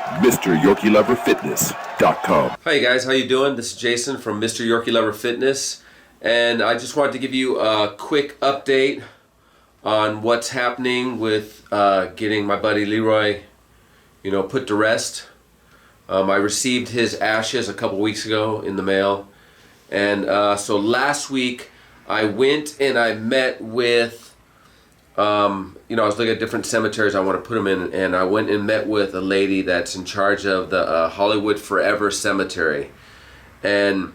MrYorkieLoverFitness.com. Hi guys, how you doing? This is Jason from Mr. Yorkie Lover Fitness, and I just wanted to give you a quick update on what's happening with getting my buddy Leroy, put to rest. I received his ashes a couple weeks ago in the mail, and so last week I went and I met with I was looking at different cemeteries I want to put them in, and I went and met with a lady that's in charge of the Hollywood Forever Cemetery. And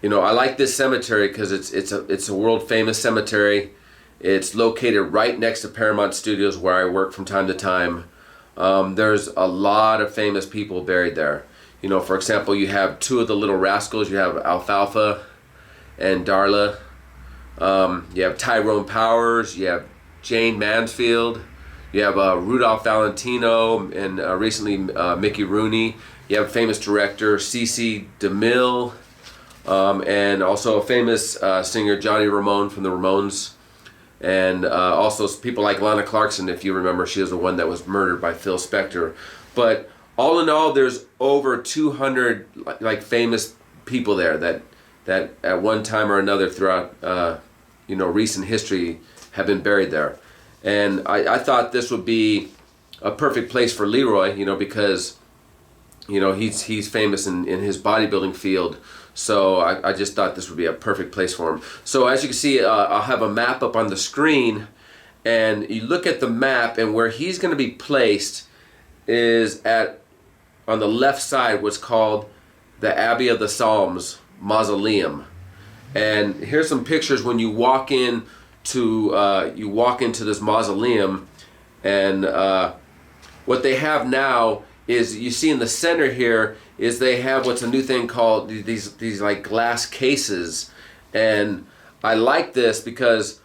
I like this cemetery because it's a world famous cemetery. It's located right next to Paramount Studios, where I work from time to time. There's a lot of famous people buried there. For example, you have two of the Little Rascals. You have Alfalfa and Darla. You have Tyrone Powers, you have Jane Mansfield, you have Rudolph Valentino, and recently Mickey Rooney. You have famous director Cece DeMille, and also a famous singer Johnny Ramone from the Ramones, and also people like Lana Clarkson, if you remember. She was the one that was murdered by Phil Spector. But all in all, there's over 200 famous people there that at one time or another throughout recent history have been buried there. And I thought this would be a perfect place for Leroy, because he's famous in his bodybuilding field. So I just thought this would be a perfect place for him. So as you can see, I'll have a map up on the screen, and you look at the map, and where he's going to be placed is on the left side, what's called the Abbey of the Psalms Mausoleum. And here's some pictures when you walk into this mausoleum, and what they have now is, you see in the center here, is they have what's a new thing called these like glass cases. And I like this because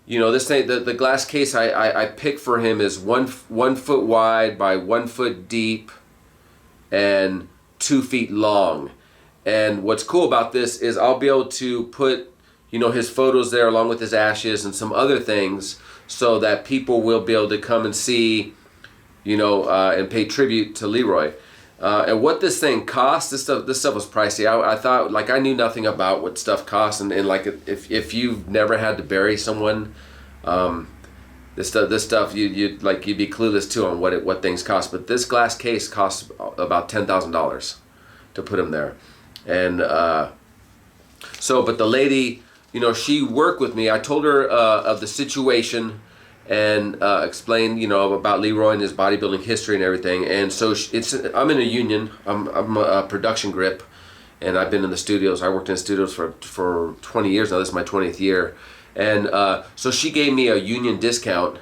this thing, the glass case I picked for him is one foot wide by 1 foot deep and 2 feet long. And what's cool about this is I'll be able to put, his photos there along with his ashes and some other things, so that people will be able to come and see, and pay tribute to Leroy. And what this thing costs, this stuff was pricey. I thought, I knew nothing about what stuff costs, and if you've never had to bury someone, this stuff you'd be clueless too on what things cost. But this glass case costs about $10,000 to put him there. And but the lady, she worked with me. I told her of the situation and explained, about Leroy and his bodybuilding history and everything. And so I'm in a union. I'm a production grip, and I've been in the studios. I worked in the studios for 20 years now. This is my 20th year. And so she gave me a union discount,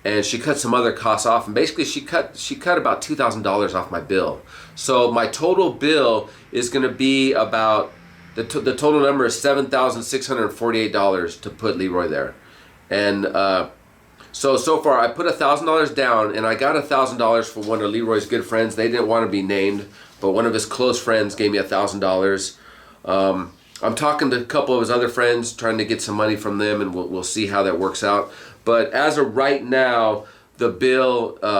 and she cut some other costs off, and basically she cut about $2,000 off my bill. So my total bill is going to be about, the total number is $7,648 to put Leroy there. And so far I put $1,000 down, and I got $1,000 for one of Leroy's good friends. They didn't want to be named, but one of his close friends gave me $1,000. I'm talking to a couple of his other friends, trying to get some money from them, and we'll see how that works out. But as of right now, the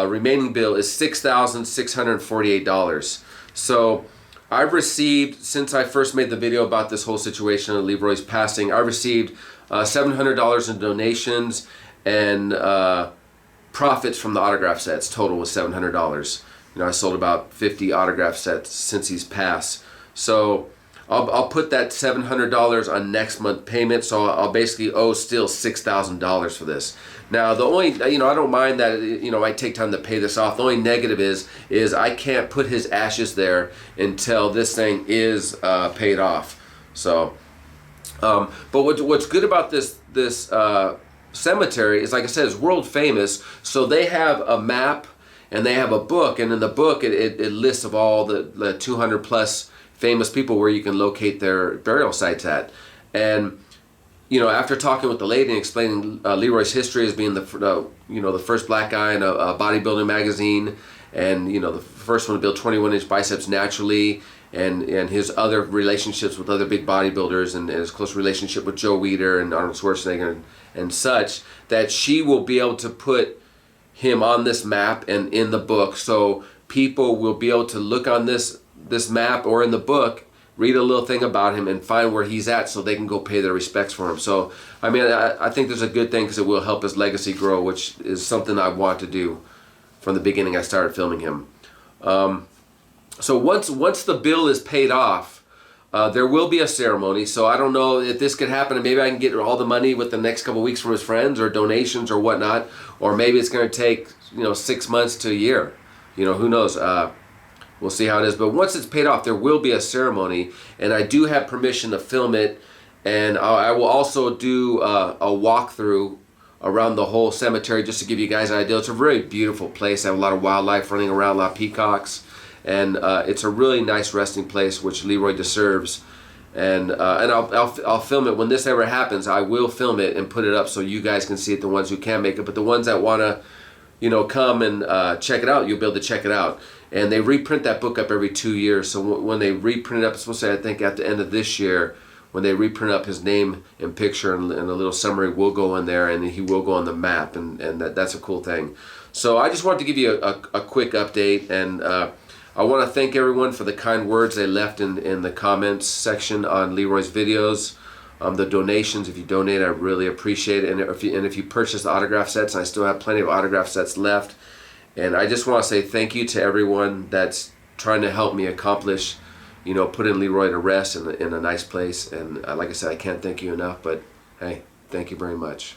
remaining bill is $6,648. So I've received, since I first made the video about this whole situation of Leroy's passing, I received $700 in donations, and profits from the autograph sets. Total was $700. I sold about 50 autograph sets since he's passed. So I'll put that $700 on next month payment, so I'll basically owe still $6,000 for this. Now the only, I don't mind that, I take time to pay this off. The only negative is I can't put his ashes there until this thing is paid off. So, but what's good about this cemetery is, like I said, it's world famous. So they have a map and they have a book, and in the book it lists of all the 200 plus famous people where you can locate their burial sites at. And after talking with the lady and explaining Leroy's history as being the first black guy in a bodybuilding magazine, and the first one to build 21-inch biceps naturally, and his other relationships with other big bodybuilders, and his close relationship with Joe Weider and Arnold Schwarzenegger and such, that she will be able to put him on this map and in the book, so people will be able to look on this map or in the book, read a little thing about him and find where he's at so they can go pay their respects for him. So, I mean, I think there's a good thing because it will help his legacy grow, which is something I want to do from the beginning I started filming him. So once the bill is paid off, there will be a ceremony. So I don't know if this could happen, and maybe I can get all the money with the next couple of weeks from his friends or donations or whatnot, or maybe it's going to take 6 months to a year. Who knows? We'll see how it is. But once it's paid off, there will be a ceremony, and I do have permission to film it, and I will also do a walkthrough around the whole cemetery just to give you guys an idea. It's a very beautiful place. I have a lot of wildlife running around, a lot of peacocks, and it's a really nice resting place, which Leroy deserves. And I'll film it when this ever happens. I will film it and put it up so you guys can see it, the ones who can make it. But the ones that want to come and check it out, you'll be able to check it out. And they reprint that book up every 2 years. So when they reprint it up, it's supposed to, I think, at the end of this year, when they reprint up his name and picture and a little summary will go in there, and he will go on the map, and that's a cool thing. So I just wanted to give you a quick update, and I want to thank everyone for the kind words they left in the comments section on Leroy's videos. The donations, if you donate, I really appreciate it. And if you purchase the autograph sets, I still have plenty of autograph sets left. And I just want to say thank you to everyone that's trying to help me accomplish, putting Leroy to rest in a nice place. And like I said, I can't thank you enough, but hey, thank you very much.